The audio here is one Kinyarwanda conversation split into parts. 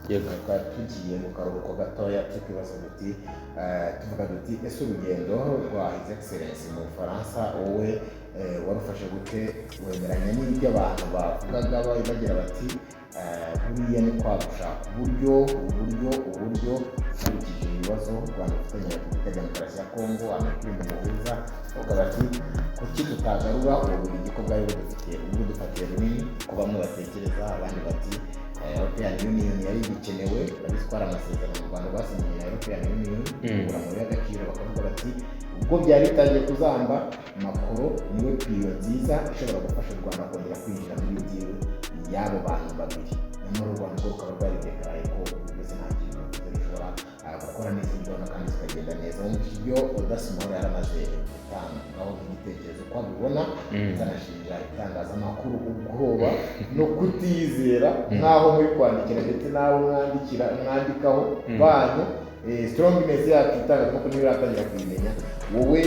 yego tugiye mu karuhuko gatoya tukibaza duti tuvuga duti ese urugendo rwa His Excellence mu Bufaransa wowe warufashe gute wemeranya n'ibyo abantu bavugaga bagira bati buriya ni kwagushaka uburyo ukurikije ibibazo u Rwanda rufitanye na Repubulika Demokarasi ya Kongo amakuru mu muhuza bavuga bati kuki tutagarura ububiligi ko bwari budufitiye ubu dufatiye runini ko bamwe batekereza abandi bati European Union yari bikenewe babitwara amasezerano mu Rwanda basinyiye na European Union kugura mu y'agaciro bakavuga bati ubwo byari bitangiye kuzamba Macron niwe piyo nziza ishobora gufasha u Rwanda kongera kwinjira muri deal y'abo bantu babiri nyamara u Rwanda rwo rukaba rwari dekaraye ko byose nta kintu bishobora gukora neza ibyo kandi zikagenda neza mu buryo udasimora yaramaze gutangaho igitekerezo ko abibona atanashinja itangazamakuru ubwoba no kutizera nk'aho muri kwandikira ndetse n'abo mwandikaho banyu strongness yacu itangazamakuru niyo yatangira kuyimenya wowe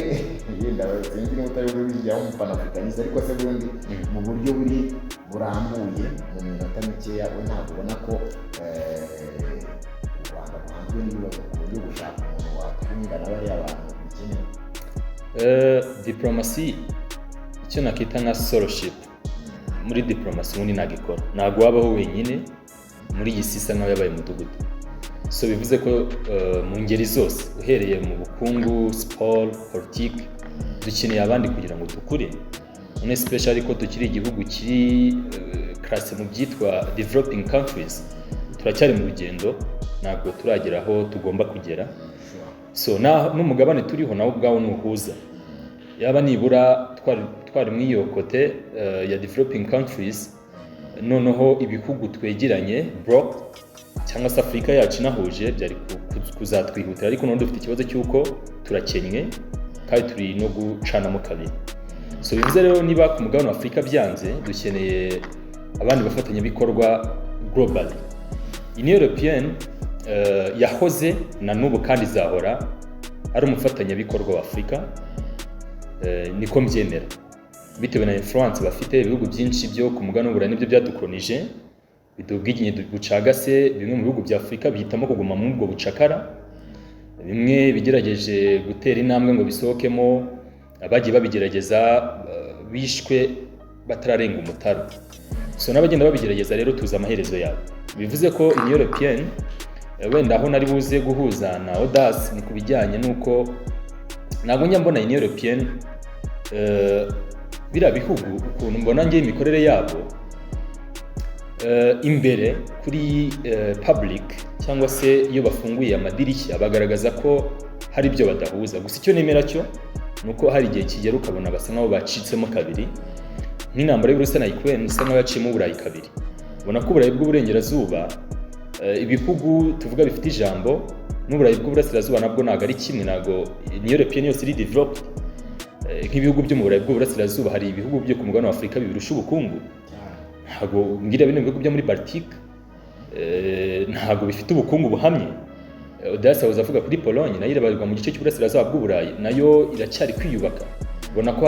yenda sinzi niba utari ubijyaho umupanafricaniste ariko se burundi mu buryo burambuye mu minota mikeya we ntabwo ubona ko u Rwanda ruhanzwe n'ibibazo ku buryo gushaka umuntu watwunga n'abariya bantu bikenewe diplomasi icyo nakita nka soloship muri diplomasi ubundi nagikora ntabwo wabaho wenyine muri iyi si isa nkaho yabaye umudugudu so bivuze ko mu ngeri zose uhereye mu bukungu siporo politiki dukeneye abandi kugira ngo dukure none especially ko tukiri igihugu kiri classe mu byitwa developing countries turacyari mu rugendo ntabwo turagera aho tugomba kugera so n'umugabane turiho nawo ubwawo nuhuza yaba nibura twari mu iyo kote ya developing countries noneho ibihugu twegeranye bloc cyangwa se Afurika yacu inahuje byari kuzatwihutira ariko none dufite ikibazo cy'uko turakennye kandi turi no gucanamo kabiri so bivuze rero niba ku mugabane wa Afurika byanze dukeneye abandi bafatanyabikorwa globally Union European yahoze na n'ubu kandi izahora ari umufatanyabikorwa wa Afurika niko mbyemera bitewe na influence bafite ibihugu byinshi byo ku mugabane w'Uburayi nibyo byadukolonije bidubwiginye bucagase bimwe mu bihugu bya Afurika bihitamo kuguma mu ubwo bucakara bimwe bigerageje gutera intambwe ngo bisohokemo abagiye babigerageza bishwe batararenga umutaro so n'abagenda babigerageza rero tuza amaherezo yabo bivuze ko Union European wenda aho nari buze guhuza na audace ni kubijyanye nuko ntabwo njya mbona Union European bira bihugu ukuntu mbona ngiye imikorere yabo imbere kuri public cyangwa se iyo bafunguye amadirishya bagaragaza ko hari ibyo badahuza gusa icyo nemera cyo nuko hari igihe kigera ukabona basa nkaho bacitsemo kabiri nk'intambara y'Uburusiya na Ukraine isa nkaho yaciyemo Uburayi kabiri ubona ko Uburayi bw'uburengerazuba ibihugu tuvuga bifite ijambo n'Uburayi bw'uburasirazuba nabwo ntabwo ari kimwe ntabwo Union European yose iri developed nk'ibihugu byo mu Burayi bw'uburasirazuba hari ibihugu byo ku mugabane wa Afurika bibirusha ubukungu ntabwo ngira bino bihugu byo muri Baltique ntabwo bifite ubukungu buhamye Audace avuga kuri Pologne nayo irabarirwa mu gice cy'uburasirazuba bw'Uburayi nayo iracyari kwiyubaka ubona ko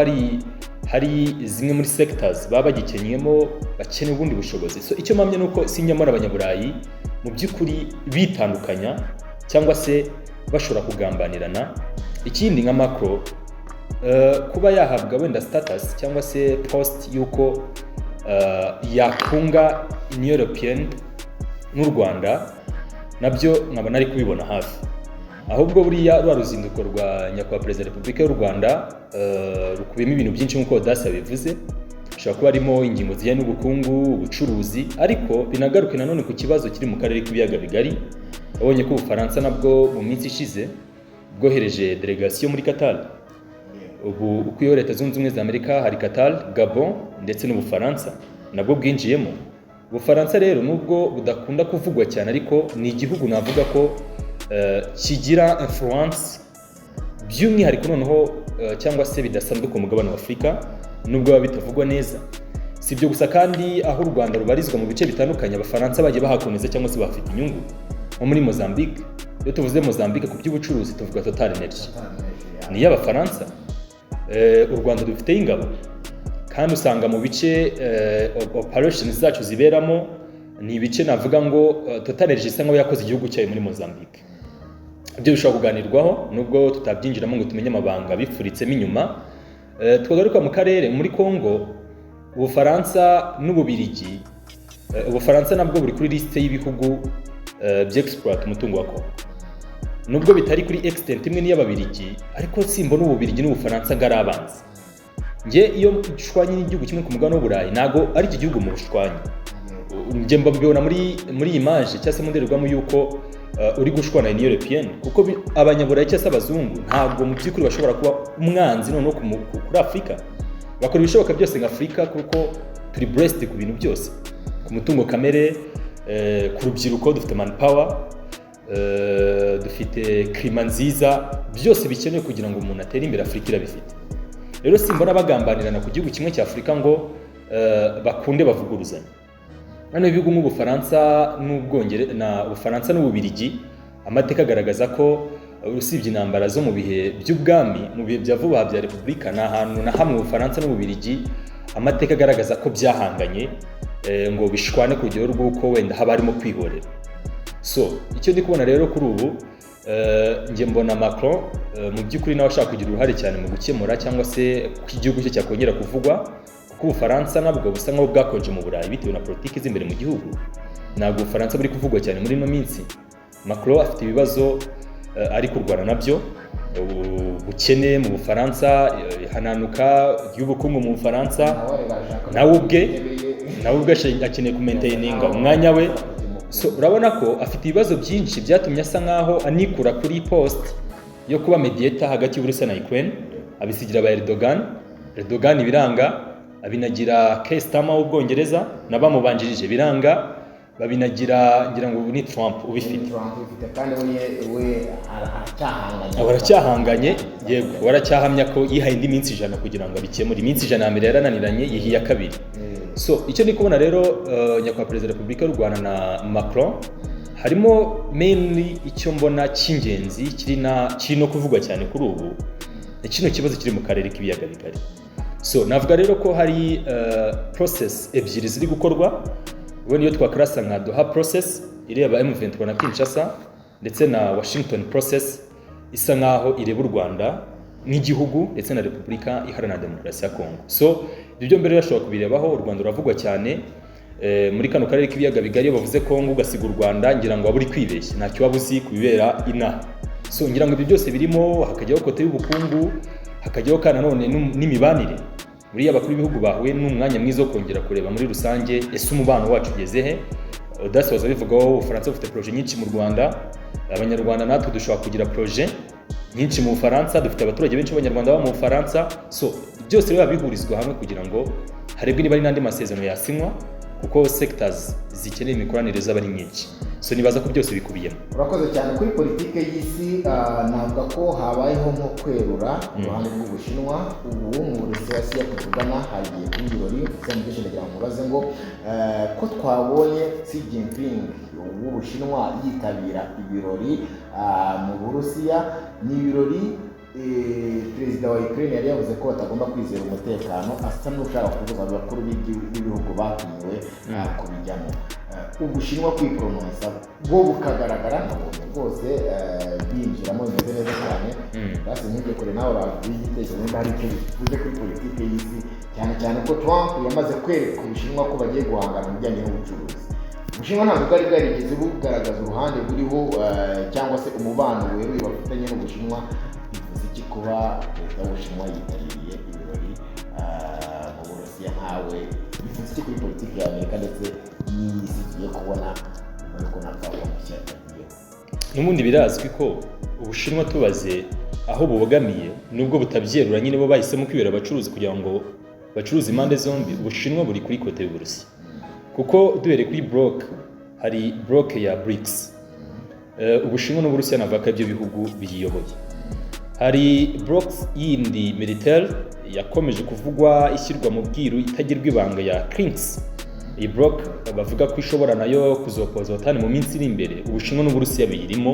hari zimwe muri sectors baba bagikenyemo bakeneye ubundi bushobozi so icyo mpamye nuko sinyamara abanyaburayi mu by'ukuri bitandukanya cyangwa se bashobora kugambanirana ikindi nka Macron kuba yahabwa wenda status cyangwa se post yuko yakunga Union European n'u Rwanda nabyo nkabona ari kubibona hafi ahubwo buriya rwa ruzinduko rwa nyakubahwa perezida wa Repubulika y'u Rwanda rukubiyemo ibintu byinshi nk'uko Audace bivuze bishobora kuba harimo ingingo zijyanye n'ubukungu ubucuruzi ariko binagaruke nanone ku kibazo kiri mu karere k'ibiyaga bigari abonye ko Ubufaransa nabwo mu minsi ishize bwohereje delegation muri Qatar ubu uko iyo Leta Zunze Ubumwe za Amerika hari Qatar Gabon ndetse n'Ubufaransa nabwo bwinjiyemo Ubufaransa rero nubwo budakunda kuvugwa cyane ariko ni igihugu navuga ko kigira influence by'umwihariko noneho cyangwa se bidasanzwe ku mugabane wa Afurika nubwo biba bitavugwa neza si ibyo gusa kandi aho u Rwanda rubarizwa mu bice bitandukanye abafaransa bagiye bahakomeza cyangwa se bafite inyungu nko muri Mozambique iyo tuvuze Mozambique ku by'ubucuruzi tuvuga Total Energy ni y'abafaransa u Rwanda dufite ingabo kandi usanga mu bice operations zacu ziberamo ni ibice navuga ngo Total Energy isa nkaho yakoze igihugu cyayo muri Mozambique. Ibyo bishobora kuganirwaho nubwo tutabyinjiramo ngo tumenye amabanga bifuritsemo inyuma. Twagaruka mu karere muri Congo, Ubufaransa n'Ububirigi. Ubufaransa nabwo buri kuri liste y'ibihugu by'exploit umutungo wa Congo, nubwo bitari kuri extent imwe n'iy'Ababirigi, ariko simbona Ububirigi n'Ubufaransa ngari abanzi. Nge iyo ushwanye n'igihugu kimwe ku mugabane w'Uburayi ntago ari iki gihugu mu bushwanye. Nge mbabwira muri image cyangwa se mu ndorerwamo yuko uri gushwana na European, kuko abanyaburayi cyangwa se abazungu ntabwo mu by'ukuri bashobora kuba umwanzi noneho kuri Afurika. Bakora ibishoboka byose nka Afurika kuko turi blessed ku bintu byose, ku mutungo kamere, ku rubyiruko dufite manpower, dufite klima nziza, byose bikenewe kugira ngo umuntu atere imbere. Afurika irabifite. Rero simbona bagambanirana ku gihugu kimwe cya Afurika ngo bakunde bavuguruzanya. Hano ibihugu nk'Ubufaransa Ubufaransa n'Ububirigi, amateka agaragaza ko usibye intambara zo mu bihe by'ubwami, mu bihe bya vuba bya Repubulika, nta hantu na hamwe Ubufaransa n'Ububirigi amateka agaragaza ko byahanganye ngo bishwane ku rugero rw'uko wenda haba harimo kwihorera. So icyo ndi kubona rero kuri ubu, njye mbona Macron mu by'ukuri nawe ashaka kugira uruhare cyane mu gukemura cyangwa se ko igihugu cye cyakongera kuvugwa, kuko Ubufaransa nabwo busa nkaho bwakonje mu Burayi bitewe na politiki z'imbere mu gihugu. Ntabwo Ubufaransa buri kuvugwa cyane muri ino minsi. Macron afite ibibazo ari kurwana nabyo, ubukene mu Bufaransa, ihananuka ry'ubukungu mu Bufaransa, nawe ubwe akeneye kumaintaininga umwanya we. So urabona ko afite ibibazo byinshi byatumye asa nkaho anikura kuri post yo kuba mediator hagati y'Uburusiya na Ukraine, abisigira ba Erdogan biranga, abinagira Keir Starmer w'Ubwongereza n'abamubanjirije biranga, babinagira ngira ngo ni Trump ubifite. Kandi we aracyahanganye, yego waracyahamya ko yihaye indi minsi 100 kugira ngo abikemure. Iminsi 100 ya mbere yarananiranye, yihiye kabiri. So icyo ndi kubona rero nyakubahwa Perezida wa Repubulika y'u Rwanda na Macron, harimo mainly icyo mbona cy'ingenzi kiri no kuvugwa cyane kuri ubu, kino kibazo kiri mu karere k'ibiyaga bigari. So navuga rero ko hari process ebyiri ziri gukorwa. Ubu niyo twakarasa nka Doha process ireba M23 na Kinshasa, ndetse na Washington process isa nkaho ireba u Rwanda nk'igihugu ndetse na Repubulika Iharanira Demokarasi ya Kongo. So ibyo mbere yashobora kubirebaho. U Rwanda ruravugwa cyane muri kano karere k'ibiyaga bigari. Bavuze Kongo ugasiga u Rwanda, ngira ngo waburi kwibeshya, ntacyo wabuzi kubibera ina. So ngira ngo ibyo byose birimo, hakajyaho kote y'ubukungu, hakajyaho kana none n'imibanire. Muri abakuru b'ibihugu bahuye n'umwanya mwiza wo kongera kureba muri rusange ese umubano wacu ugeze he. Udasoza bivugaho Ubufaransa bufite projet nyinshi mu Rwanda, Abanyarwanda natwe dushobora kugira projet nyinshi mu Bufaransa, dufite abaturage benshi b'Abanyarwanda baba mu Bufaransa. So byose rero bihurizwa hamwe kugira ngo harebwe niba ari n'andi masezerano yasinywa, kuko sectors zikeneye imikoranire z'abari nyinshi. So nibaza ko byose bikubiyemo. Urakoze cyane. Kuri politike y'isi navuga ko habayeho nko kwerura uruhande rw'Ubushinwa. Ubu mu Burusiya tuvugana hagiye kuba ibirori, ndetse n'ibyo ndagira ngo mubaze ngo ko twabonye Xi Jinping w'Ubushinwa yitabira ibirori mu Burusiya. Ni ibirori perezida wa Ukraine yari yavuze ko batagomba kwizera umutekano, asa n'ushaka kuvuga abakuru b'ibihugu batumiwe kubijyamo. Ubushinwa kwiprononsa bwo bukagaragara nkabonye rwose binjiramo bimeze neza cyane. Basi nk'ibyo kure nawe urabigitekerezo niba hari icyo bivuze kuri politike y'isi, cyane ko Trump yamaze kwereka Ubushinwa ko bagiye guhangana mu bijyanye n'ubucuruzi. Ubushinwa ntabwo bwari bwarigeze bugaragaza uruhande buriho cyangwa se umubano weruye bafitanye n'Ubushinwa. Bivuze iki kuba perezida w'Ubushinwa yitabiriye ibirori mu Burusiya nkawe? Bivuze iki kuri politiki ya Amerika ndetse n'isi igiye kubona nuko natwabona icyatagiye? N'ubundi birazwi ko Ubushinwa tubaze aho bubogamiye, nubwo butabyerura nyine bo bahisemo kwibera abacuruzi kugira ngo bacuruze impande zombi. Ubushinwa buri kuri kote y'Uburusiya, kuko duhereye kuri bloc, hari bloc ya BRICS. Ubushinwa n'Uburusiya navuga ko ibyo bihugu biyiyoboye. Hari bloc yindi militaire yakomeje kuvugwa ishyirwa mu bwiru itagirwa ibanga ya CRINX. Iyi bloc bavuga ko ishobora nayo kuzopoza OTAN mu minsi iri imbere. Ubushinwa n'Uburusiya biyirimo,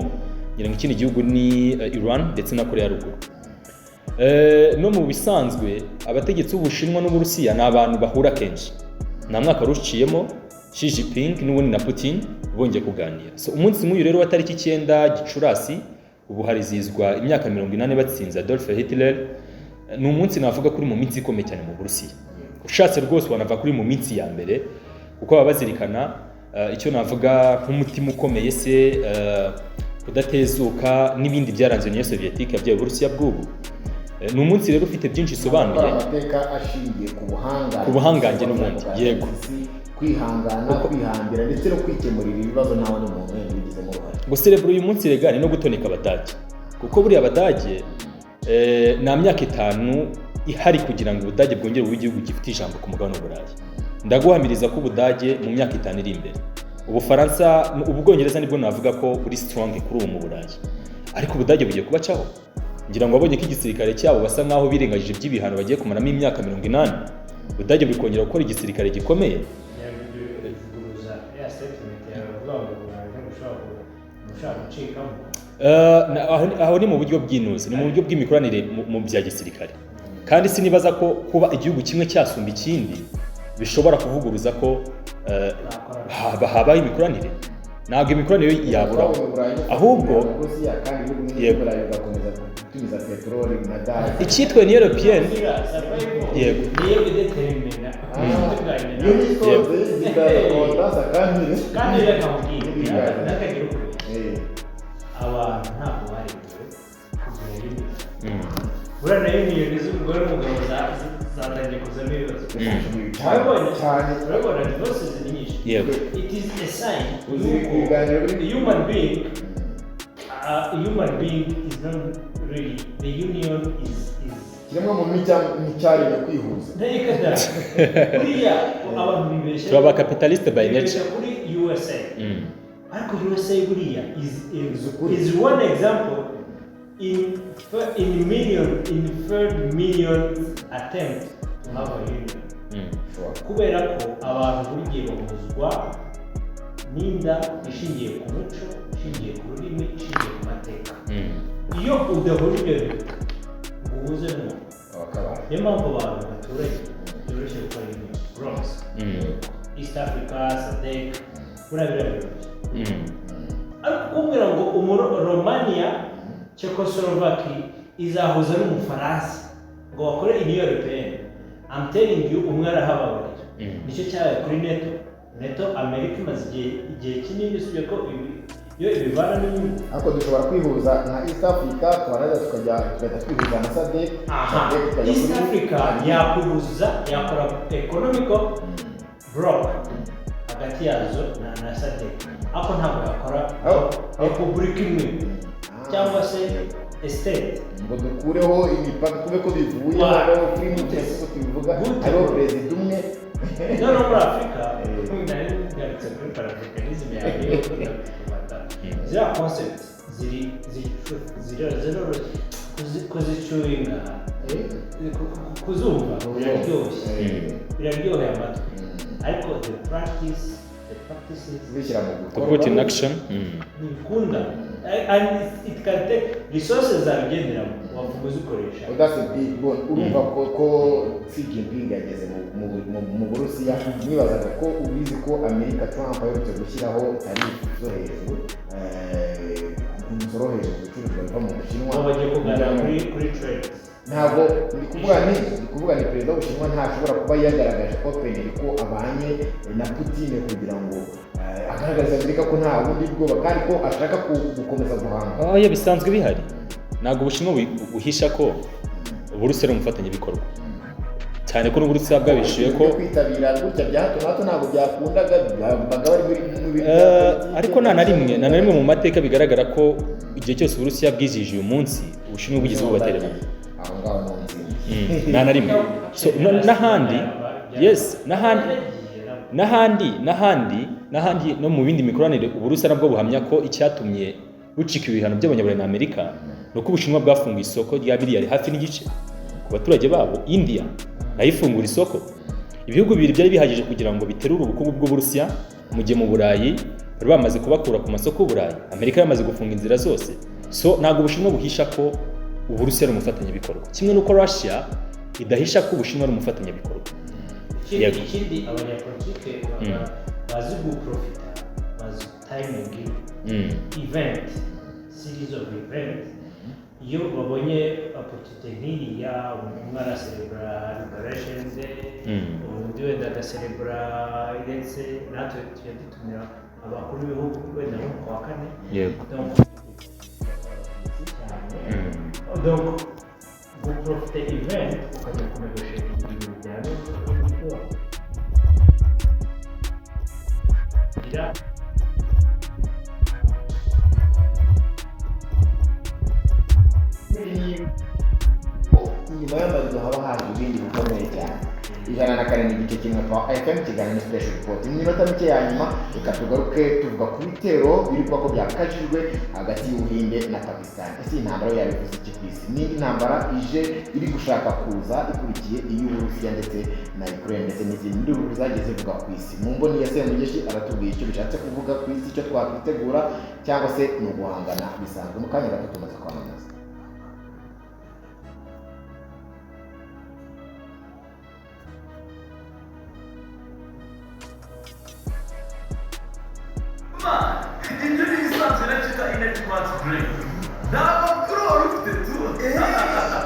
ngira ngo ikindi gihugu ni Iran ndetse na Korea ya Ruguru. No mu bisanzwe abategetsi b'Ubushinwa n'Uburusiya ni abantu bahura kenshi, nta mwaka ruciyemo Xi Jinping n'ubundi na Putin bongeye kuganira. So umunsi nk'uyu rero wa tariki 9 Gicurasi ubu harizizwa imyaka 40 batsinze Adolf Hitler. Ni umunsi navuga kuri mu minsi ikomeye cyane mu Burusiya. Ushatse rwose wanava kuri mu minsi ya mbere kuko babazirikana icyo navuga nk'umutima ukomeye se kudatezuka n'ibindi byaranze Union Soviétique yabyaye Uburusiya bw'ubu. Ni umunsi rero ufite byinshi isobanuye, amateka ashingiye ku buhangange n'ubundi, yego, kwihangana, kwihambira ndetse no kwikemurira ibibazo ntawe n'umuntu yabigizemo uruhare. Guserebura uyu munsi regane no gutoneka Abadage, kuko buriya Abadage nta myaka 5 ihari kugira ngo Ubudage bwongere bube igihugu gifite ijambo ku mugabane w'Uburayi. Ndaguhamiriza ko Ubudage mu myaka 5 iri imbere, Ubufaransa, Ubwongereza nibwo navuga ko buri strong kuri ubu mu Burayi, ariko Ubudage bugiye kubacaho. Ngira ngo abonye ko igisirikare cyabo basa nkaho birengagije by'ibihano bagiye kumaramo imyaka 80, Ubudage buri kongera gukora igisirikare gikomeye. Aho ni mu buryo bw'inuzi, ni mu buryo bw'imikoranire mu bya gisirikare, kandi sinibaza ko kuba igihugu kimwe cyasumba ikindi bishobora kuvuguruza ko habaho imikoranire. Ntabwo imikoranire yabura, ahubwo icyitwa ni European, yego, abantu ntabwo baremewe kugira rimwe. Buriya nayo miliyoni z'umugore n'umugabo zatangiye kuzamo ibibazo. Urabona divorce ni nyinshi. It is a sign human being is not really, the union is kiremwa mu micyari yo kwihuza. Ndayikada. Buriya abantu bibeshya. Turaba capitaliste by nature. Kuri USA. Ariko USA buriya is one example in third million attempt to have a union. Kubera ko abantu buri gihe bahuzwa n'inda ishingiye ku muco, ishingiye ku rurimi, ishingiye ku mateka. Iyo udahuje ibyo bintu uhuze n'umuntu, niyo mpamvu abantu baturanye byoroshye gukora union. Bronx, East Africa, SADC, buriya biroroshye. Ariko kumbwira ngo Romania, Czechoslovakia izahuza n'Umufaransa ngo bakore Union Européenne, I'm telling you, umwe arahababarira. Nicyo cyabaye kuri NATO Amerika imaze igihe kinini, usibye ko iyo ibivana n'inyungu. Ariko dushobora kwihuza na East Africa, twaraza tugahita twihuza na SADC. East Africa yakwihuza, yakora economical bloc hagati yazo na SADC, ariko ntabwo yakora repubulika imwe cyangwa se estate ngo dukureho imipaka, tube ko bivuye aho kuri mutesi ko tubivuga ariho perezida umwe. No, muri Afurika ngarutse kuri parafricanisme yawe ziriya concept ziroroshye kuzicuringa, kuzumva biraryoheye amatwi, ariko the practices bishyira mu to put in action bikunda, and it can take resources zabigenderamo wavuga uzikoresha. Urumva ko Xi Jinping yageze mu Burusiya, nibazaga ko ubizi ko Amerika, Trump aherutse gushyiraho tarifu zo hejuru, umusoro hejuru ku bicuruzwa biva mu Bushinwa. Bagiye kuganira kuri trade. Ntabwo ndi kuvuga ni perezida w'Ubushinwa ntashobora kuba yagaragaje openly ko abanye na Putin kugira ngo agaragaze Amerika ko nta bundi bwoba kandi ko ashaka gukomeza guhanga. Oya, bisanzwe bihari. Ntabwo Ubushinwa buhisha ko Uburusiya ari umufatanyabikorwa, cyane ko n'Uburusiya bwabishuye ko kwitabira gutya bya hato na hato ntabwo byakundaga, baga bari muri ariko nta na rimwe mu mateka bigaragara ko igihe cyose Uburusiya bwizihije uyu munsi Ubushinwa bugeze bubaterera aho ngaho no nzi nta na rimwe. So n'ahandi, yes, n'ahandi no mu bindi mikoranire Uburusiya nabwo buhamya ko icyatumye bucika ibihano by'Abanyaburayi na Amerika nuko Ubushinwa bwafunguye isoko rya miliyari hafi n'igice ku baturage babo. India nayo ifungura isoko. Ibihugu bibiri byari bihagije kugira ngo biterure ubukungu bw'Uburusiya, mu gihe mu Burayi bari bamaze kubakura ku masoko y'Uburayi, Amerika yamaze gufunga inzira zose. So ntabwo Ubushinwa buhisha ko Uburusiya ari umufatanyabikorwa, kimwe n'uko Russia idahisha ko Ubushinwa ari umufatanyabikorwa. Ikindi abanyapolitike bazi guprofita, bazi timing event, series of event. Iyo babonye opportunity nk'iriya, umwe araserebura liberation day, undi wenda agaserebura ndetse natwe tujya dutumira abakuru b'ibihugu wenda nko ku wa kane. Donc guprofita event ukajya kunegotiate ibintu bijyanye n'ibyo nyuma y'amazu haba haje ibindi bikomeye cyane. 104.1 kwa FM kiganiro special report. Iminota mike ya nyuma reka tugaruke tuvuga ku bitero biri kuba ko byakajijwe hagati y'Ubuhinde na Pakistan. Ese intambara yabivuze iki ku isi? Ni intambara ije iri gushaka kuza ikurikiye iy'Uburusiya ndetse na Ukraine ndetse n'izindi nduru zagiye zivuga ku isi. Mu mboni ya Semugeshi aratubwiye icyo bishatse kuvuga ku isi, icyo twakwitegura cyangwa se ni uguhangana bisanzwe. Mu kanya gato tumaze kwamamaza. Indio ni isanzwe na Cheetah Energy Malt Drink. Ntabwo ufite tu.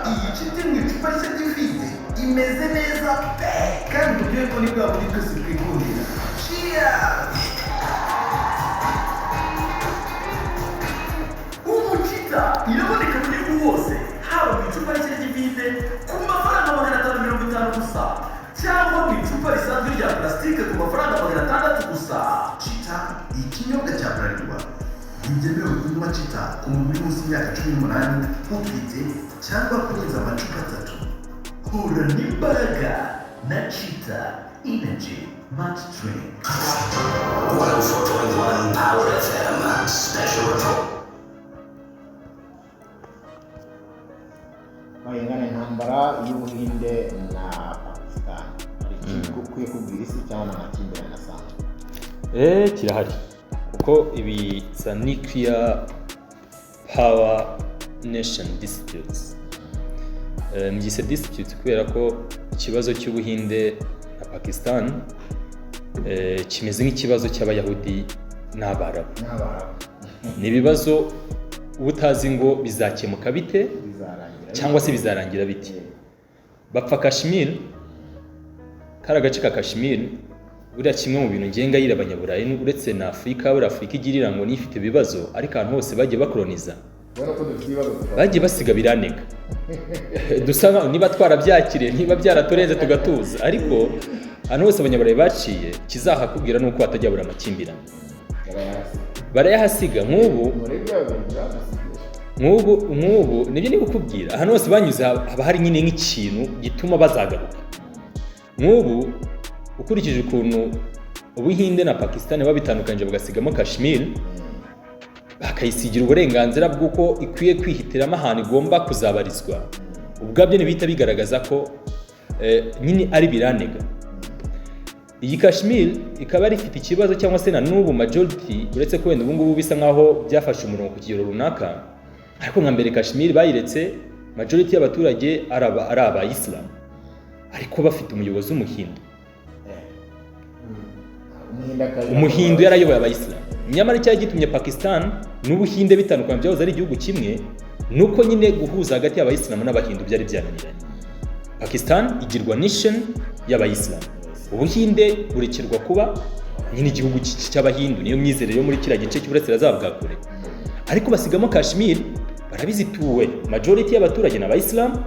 Iyi Cheetah ni icupa rishya ry'ifite imeze neza pe kandi ugiye ko ni bwa buri twese twikundira. Cheers! Cheetah iraboneka mu gihugu hose, haba mu icupa rishya ry'ifite ku mafaranga 550 gusa cyangwa mu icupa risanzwe rya plastique ku mafaranga 600 gusa. Cheetah ikinyobwa cya Bralirwa ntigemewe kunywa Cheetah ku muntu uri munsi y'imyaka 18 utwite cyangwa kurenza amacupa 3. Hura n'imbaraga na Cheetah Energy Malt Drink. 104.1 Power FM Special Report. Ingana intambara y'Ubuhinde na Pakistan. Ukwiye kubwira isi cyangwa n'amakimbirane asanzwe? Kirahari kuko ibi za nuclear power nation disputes. Mugise dispute kubera ko ikibazo cy'Ubuhinde na Pakistan kimeze nk'ikibazo cy'Abayahudi n'Abarabu. Ni ibibazo ubutazi ngo bizakemuka bite cyangwa se bizarangira bite. Bapfa Kashmir, kari agace ka Kashmir buriya kimwe mu bintu ngenga yira abanyaburayi uretse na Afurika, buriya Afurika igirira ngo nifite ibibazo ariko ahantu hose bagiye bakoloniza bagiye basiga biraneka. Dusanga niba twarabyakiriye niba byaratorenze tugatuza, ariko ahantu hose abanyaburayi baciye kizahakubwira nuko hatajya bura amakimbirane barayahasiga. Nk'ubu nibyo ni kukubwira ahantu hose banyuze haba hari nyine nk'ikintu gituma bazagaruka. Nk'ubu ukurikije ukuntu Ubuhinde na Pakistan babitandukanye bagasigamo Kashmir bakayisigira uburenganzira bw'uko ikwiye kwihitiramo ahantu igomba kuzabarizwa, ubwabyo ntibihita bigaragaza ko nyine ari biranega. Iyi Kashmir ikaba rifite ikibazo cyangwa se na n'ubu majority uretse ko wenda ubu ngubu bisa nkaho byafashe umurongo ku kigero runaka, ariko nka mbere Kashmir bayiretse majority y'abaturage ari Abayisilamu ariko bafite umuyobozi w'Umuhindu. Umuhindu yarayoboye Abayisilamu. Nyamara icyaha gitumye Pakistan n'Ubuhinde bitandukanye byahoze ari igihugu kimwe nuko nyine guhuza hagati y'Abayisilamu n'Abahindu byari byananiranye. Pakistan igirwa nation y'Abayisilamu, Ubuhinde burekirwa kuba nyine igihugu cy'Abahindu, niyo myizerere yo muri kiriya gice cy'uburasirazuba bwa kure. Ariko basigamo Kashmir barabizituwe, majority y'abaturage n'Abayisilamu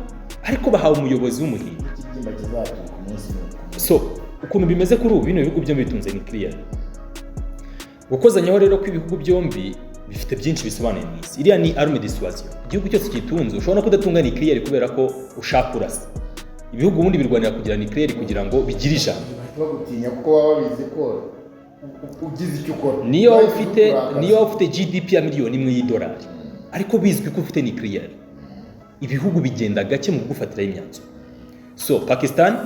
ariko bahawe umuyobozi w'Umuhindu. So ukuntu bimeze kuri ubu bino bihugu byombi bitunze nuclear. Gukozanyaho rero kw'ibihugu byombi bifite byinshi bisobanuye mu isi. Iriya ni arme dissuasion. Igihugu cyose kitunze ushobora kudatunga nuclear kubera ko ushaka kurasa. Ibihugu ubundi birwanira kugira nuclear kugira ngo bigire ijambo. Bagutinya kuko baba bizi ko ugize icyo ukora. Niyo ufite GDP ya miliyoni $1 ariko bizwi ko ufite nuclear, ibihugu bigenda gake mu gufatira imyanzuro. So Pakistan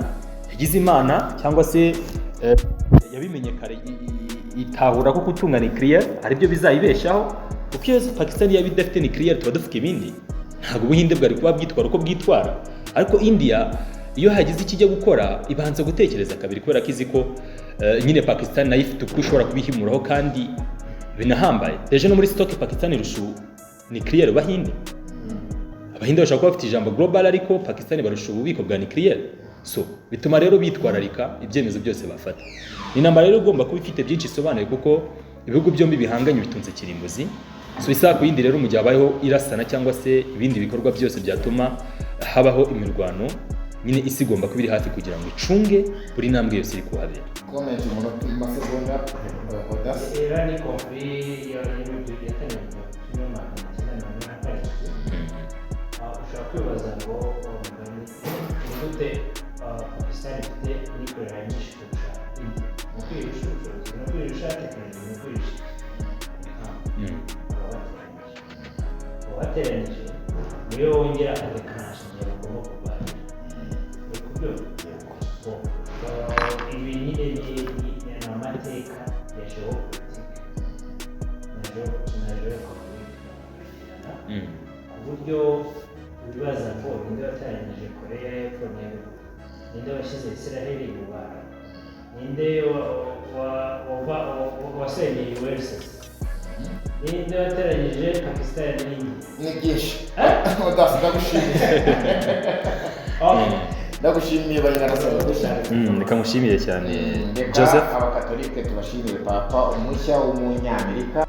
yagize imana cyangwa se yabimenye kare itahura ko kutunga nuclear ari byo bizayibeshaho, kuko iyo Pakistan yaba idafite nuclear tuba dufite ibindi, ntabwo Ubuhinde bwari kuba bwitwara uko bwitwara. Ariko India iyo hagize ikijya gukora ibanza gutekereza kabiri kubera ko izi ko nyine Pakistan nayo ifite uko ishobora kubihimuraho kandi binahambaye. Deje no muri stock Pakistan irusha nuclear Bahinde. Abahinde bashaka kuba bafite ijambo global ariko Pakistan barusha ububiko bwa nuclear. So bituma rero bitwararika ibyemezo byose bafata. Ni intambara rero ugomba kuba ifite byinshi isobanuye kuko ibihugu byombi bihanganye bitunze kirimbuzi. So isaha ku yindi rero mu gihe habayeho irasana cyangwa se ibindi bikorwa byose byatuma habaho imirwano, nyine isi igomba kuba iri hafi kugira ngo icunge buri ntambwe yose iri kuhabera. Comment umuntu masegonda Odas. Era ni konfli y'ibintu yatangiye kimwe mu ushobora kwibaza ngo gute Pakistan ifite nikorera nyinshi kurusha indi mu kwirisha ubushobozi no kwirisha tekinoloji no kwirisha wateranyije niyo wongera agakanasha igihe bagomba kurwanira ku byo ibi ni amateka ya geopolitike na geopolitike ku buryo wibaza ngo ninde wateranyije Korea y'Epfo ninde washyize Israel mu bara ninde wasenyeye URSS ninde wateranyije Pakistan n'India Ni byinshi. Odas ndagushimiye banyarwanda. Reka mushimire cyane Joseph Joseph. Abakatolike tubashimire Papa umushya w'umunyamerika.